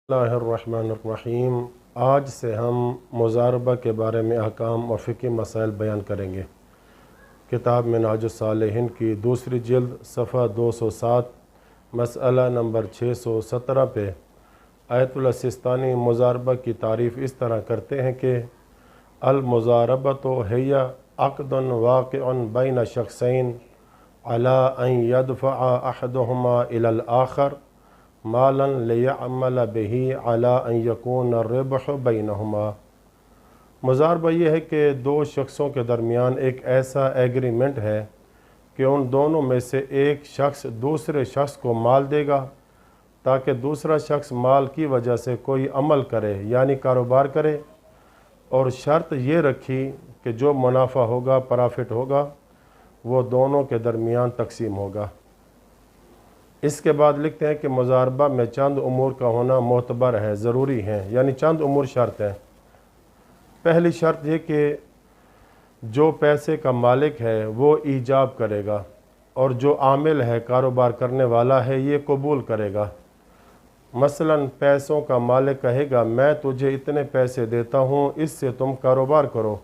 बिस्मिल्लाहिर्रहमानिर्रहीम। आज से हम मुज़ारबा के बारे में अहकाम और फ़िक़ही मसाइल बयान करेंगे। किताब मिनहाजुस्सालिहीन की दूसरी जिल्द सफ़ा 207 मसअला नंबर 617 पे आयतुल्लाह सिस्तानी मुज़ारबा की तारीफ़ इस तरह करते हैं कि अल मुज़ारबतु हिया अक़दुन वाक़िउन बैन शख़्सैन अला अन यदफ़अ अहदुहुमा इलल आख़र मालन लियअमल बिही अला अन यकून अर्रिब्ह बैनहुमा। मुज़ारबा ये है कि दो शख्सों के दरमियान एक ऐसा एग्रीमेंट है कि उन दोनों में से एक शख्स दूसरे शख्स को माल देगा ताकि दूसरा शख्स माल की वजह से कोई अमल करे यानी कारोबार करे, और शर्त ये रखी कि जो मुनाफा होगा, प्रॉफिट होगा, वो दोनों के दरमियान तकसीम होगा। इसके बाद लिखते हैं कि मुज़ारबा में चंद उमूर का होना मोतबर है, ज़रूरी है, यानी चंद उमूर शर्त हैं। पहली शर्त ये कि जो पैसे का मालिक है वो ईजाब करेगा और जो आमिल है, कारोबार करने वाला है, ये कबूल करेगा। मसलन पैसों का मालिक कहेगा मैं तुझे इतने पैसे देता हूँ, इससे तुम कारोबार करो,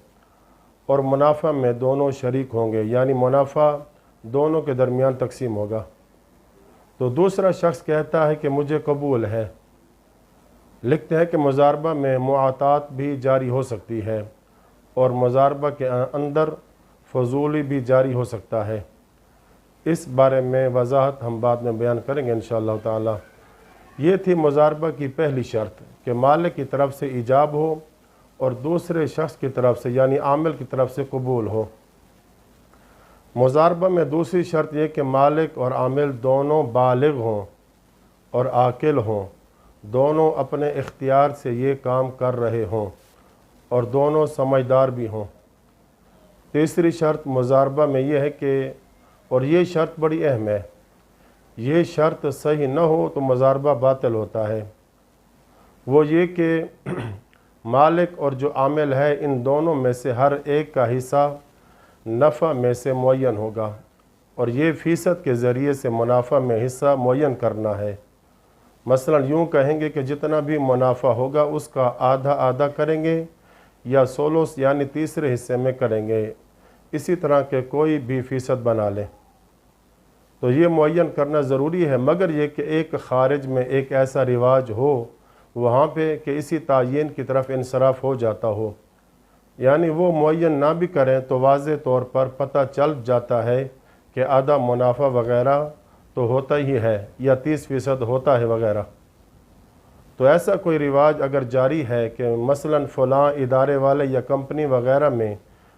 और मुनाफा में दोनों शरीक होंगे, यानी मुनाफा दोनों के दरमियान तकसीम होगा। तो दूसरा शख्स कहता है कि मुझे कबूल है। लिखते हैं कि मुज़ारबा में मुआतात भी जारी हो सकती है और मुज़ारबा के अंदर फजूली भी जारी हो सकता है। इस बारे में वजाहत हम बाद में बयान करेंगे इंशाअल्लाह ताला। ये थी मुज़ारबा की पहली शर्त कि मालिक की तरफ से ईजाब हो और दूसरे शख्स की तरफ से यानी आमिल की तरफ से कबूल हो। मुज़ारबा में दूसरी शर्त यह कि मालिक और आमिल दोनों बालिग हों और आकिल हों, दोनों अपने इख्तियार से ये काम कर रहे हों और दोनों समझदार भी हों। तीसरी शर्त मुज़ारबा में यह है कि, और ये शर्त बड़ी अहम है, ये शर्त सही न हो तो मुज़ारबा बातिल होता है। वो ये कि मालिक और जो आमिल है इन दोनों में से हर एक का हिस्सा नफ़ा में से मुअय्यन होगा, और ये फ़ीसद के ज़रिए से मुनाफा में हिस्सा मुअय्यन करना है। मसलन यूँ कहेंगे कि जितना भी मुनाफा होगा उसका आधा आधा करेंगे या सोलोस यानी तीसरे हिस्से में करेंगे, इसी तरह के कोई भी फ़ीसद बना लें। तो ये मुअय्यन करना ज़रूरी है, मगर ये कि एक ख़ारिज में एक ऐसा रिवाज हो वहाँ पे कि इसी तायीन की तरफ इंसराफ हो जाता हो, यानी वो मुअय्यन ना भी करें तो वाज़े तौर पर पता चल जाता है कि आधा मुनाफा वग़ैरह तो होता ही है या 30% होता है वग़ैरह। तो ऐसा कोई रिवाज अगर जारी है कि मसलन फ़लाँ इदारे वाले या कंपनी वग़ैरह में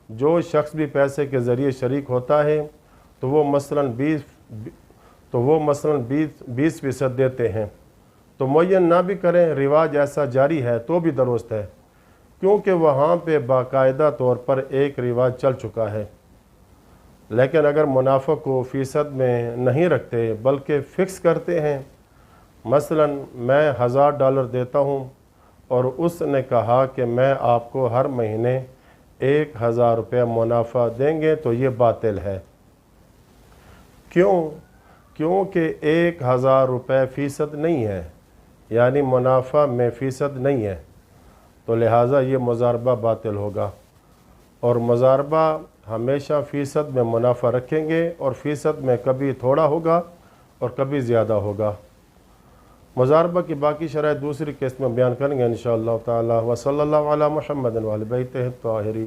जो शख्स भी पैसे के ज़रिए शरीक होता है तो वो मसलन 20% देते हैं, तो मुअय्यन ना भी करें, रिवाज ऐसा जारी है तो भी दुरुस्त है, क्योंकि वहाँ पे बाकायदा तौर पर एक रिवाज चल चुका है। लेकिन अगर मुनाफा को फ़ीसद में नहीं रखते बल्कि फ़िक्स करते हैं, मसलन मैं $1000 देता हूँ और उसने कहा कि मैं आपको हर महीने 1000 रुपये मुनाफा देंगे, तो ये बातिल है। क्यों? क्योंकि 1000 रुपये फ़ीसद नहीं है, यानी मुनाफा में फ़ीसद नहीं है, तो लिहाजा ये मुज़ारबा बातिल होगा। और मुज़ारबा हमेशा फ़ीसद में मुनाफा रखेंगे और फ़ीसद में कभी थोड़ा होगा और कभी ज़्यादा होगा। मुज़ारबा की बाकी शरह दूसरी किस्त में बयान करेंगे इंशाअल्लाह ताला। व सल्लल्लाहु अला मुहम्मद व अली बैतिही त्ताहिरीन।